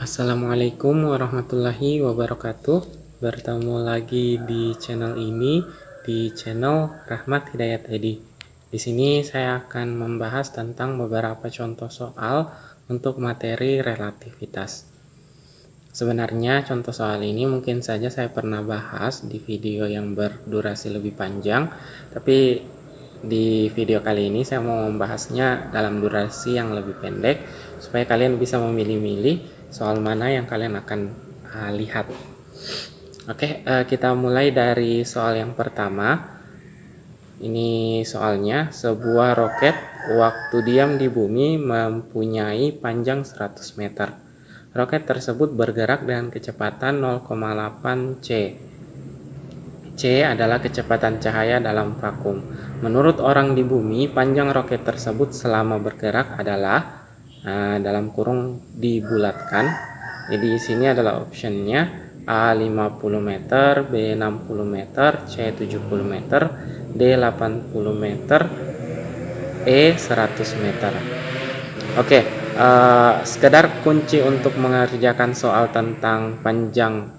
Assalamualaikum warahmatullahi wabarakatuh. Bertemu lagi di channel ini, di channel Rahmat Hidayat Edi. Di sini saya akan membahas tentang beberapa contoh soal untuk materi relativitas. Sebenarnya contoh soal ini mungkin saja saya pernah bahas di video yang berdurasi lebih panjang, tapi di video kali ini saya mau membahasnya dalam durasi yang lebih pendek supaya kalian bisa memilih-milih soal mana yang kalian akan lihat. Oke, kita mulai dari soal yang pertama. Ini soalnya, sebuah roket waktu diam di bumi mempunyai panjang 100 meter. Roket tersebut bergerak dengan kecepatan 0,8 C. C adalah kecepatan cahaya dalam vakum. Menurut orang di bumi, panjang roket tersebut selama bergerak adalah dalam kurung dibulatkan. Jadi di sini adalah optionnya A 50 meter, B 60 meter, C 70 meter, D 80 meter, E 100 meter. Oke, sekedar kunci untuk mengerjakan soal tentang panjang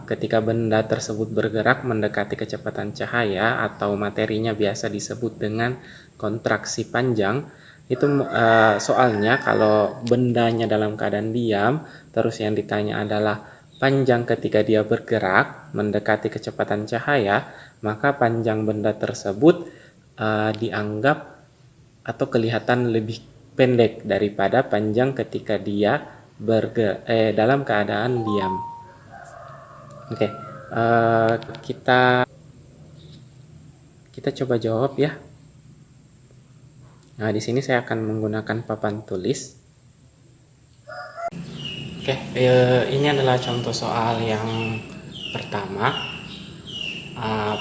ketika benda tersebut bergerak mendekati kecepatan cahaya atau materinya biasa disebut dengan kontraksi panjang. Itu soalnya kalau bendanya dalam keadaan diam, terus yang ditanya adalah panjang ketika dia bergerak mendekati kecepatan cahaya, maka panjang benda tersebut dianggap atau kelihatan lebih pendek daripada panjang ketika dia dalam keadaan diam. Oke, kita coba jawab ya. Nah, di sini saya akan menggunakan papan tulis. Oke, ini adalah contoh soal yang pertama,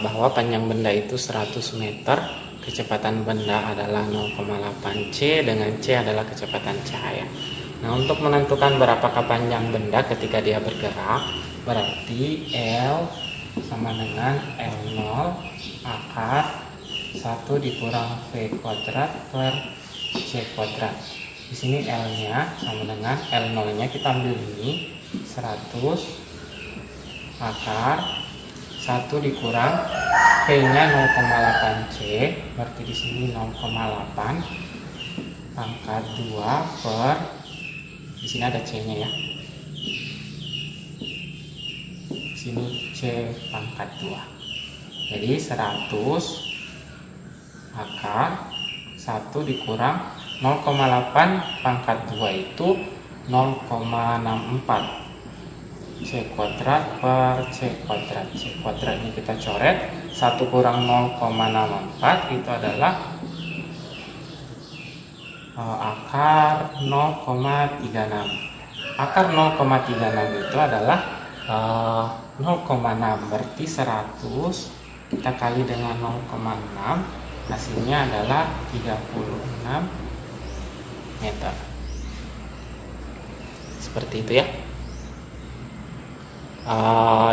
bahwa panjang benda itu 100 meter, kecepatan benda adalah 0,8 C, dengan C adalah kecepatan cahaya. Nah, untuk menentukan berapakah panjang benda ketika dia bergerak, berarti L sama dengan L0 akar 1 dikurang V kuadrat per C kuadrat. Di sini L-nya sama dengan L0-nya kita ambil ini 100 akar 1 dikurang V-nya 0,8 C, berarti di sini 0,8 pangkat 2 per, di sini ada C-nya ya. Di sini C pangkat 2. Jadi 100 akar 1 dikurang 0,8 pangkat 2 itu 0,64 C kuadrat per C kuadrat. C kuadrat ini kita coret, 1 kurang 0,64 itu adalah akar 0,36. Akar 0,36 itu adalah 0,6, berarti 100 kita kali dengan 0,6, hasilnya adalah 36 meter. Seperti itu ya.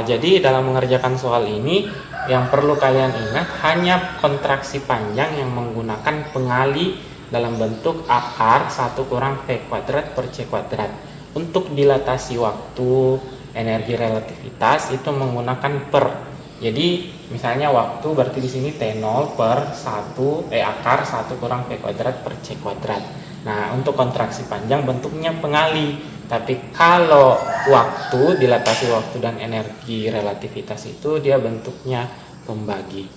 Jadi dalam mengerjakan soal ini yang perlu kalian ingat hanya kontraksi panjang yang menggunakan pengali dalam bentuk akar 1 kurang V kuadrat per C kuadrat. Untuk dilatasi waktu, energi relativitas itu menggunakan per. Jadi misalnya waktu berarti di sini T0 per 1 akar 1 kurang V kuadrat per C kuadrat. Nah, untuk kontraksi panjang bentuknya pengali. Tapi kalau waktu, dilatasi waktu dan energi relativitas itu dia bentuknya pembagi.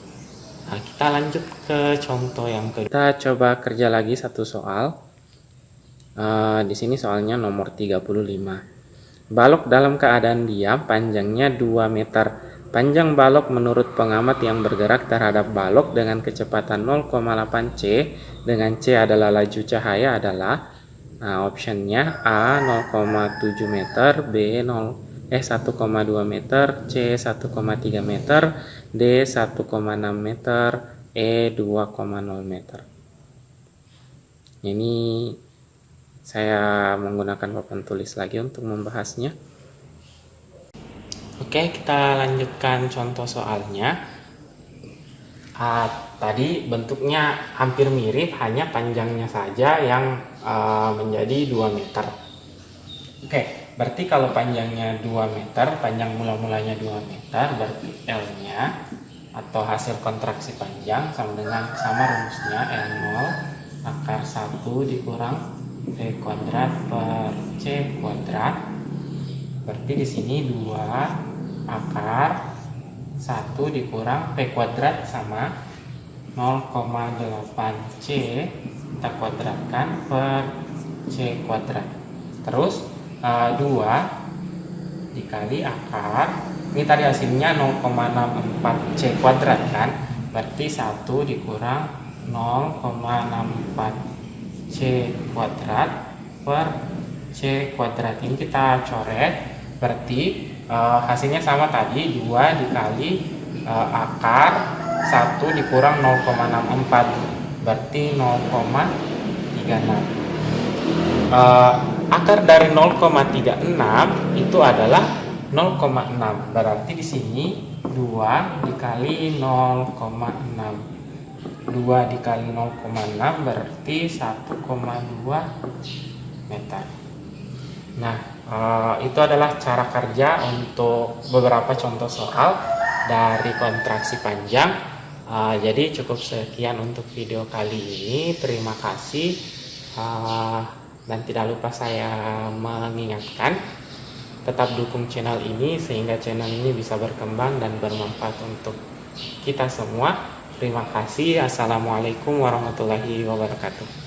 Nah, kita lanjut ke contoh yang kedua. Kita coba kerja lagi satu soal. Di sini soalnya nomor 35. Balok dalam keadaan diam panjangnya 2 meter. Panjang balok menurut pengamat yang bergerak terhadap balok dengan kecepatan 0,8 C, dengan C adalah laju cahaya adalah, optionnya A 0,7 meter, B 1,2 meter, C 1,3 meter, D 1,6 meter, E 2,0 meter. Ini saya menggunakan papan tulis lagi untuk membahasnya. Oke, kita lanjutkan contoh soalnya. Tadi bentuknya hampir mirip, hanya panjangnya saja yang menjadi 2 meter. Oke, berarti kalau panjangnya 2 meter, panjang mula-mulanya 2 meter, berarti L-nya atau hasil kontraksi panjang sama rumusnya L0 akar 1 dikurang P kuadrat per C kuadrat. Berarti di sini 2 akar 1 dikurang P kuadrat sama 0,8 C kita kuadratkan per C kuadrat. Terus 2 dikali akar, ini tadi hasilnya 0,64 C kuadrat kan, berarti 1 dikurang 0,64 C kuadrat per C kuadrat. Ini kita coret, berarti hasilnya sama tadi, 2 dikali akar 1 dikurang 0,64, berarti 0,36. Akar dari 0,36 itu adalah 0,6. Berarti di sini 2 dikali 0,6. 2 dikali 0,6 berarti 1,2 meter. Nah, itu adalah cara kerja untuk beberapa contoh soal dari kontraksi panjang. Jadi cukup sekian untuk video kali ini. Terima kasih. Dan tidak lupa saya mengingatkan, tetap dukung channel ini sehingga channel ini bisa berkembang dan bermanfaat untuk kita semua. Terima kasih. Assalamualaikum warahmatullahi wabarakatuh.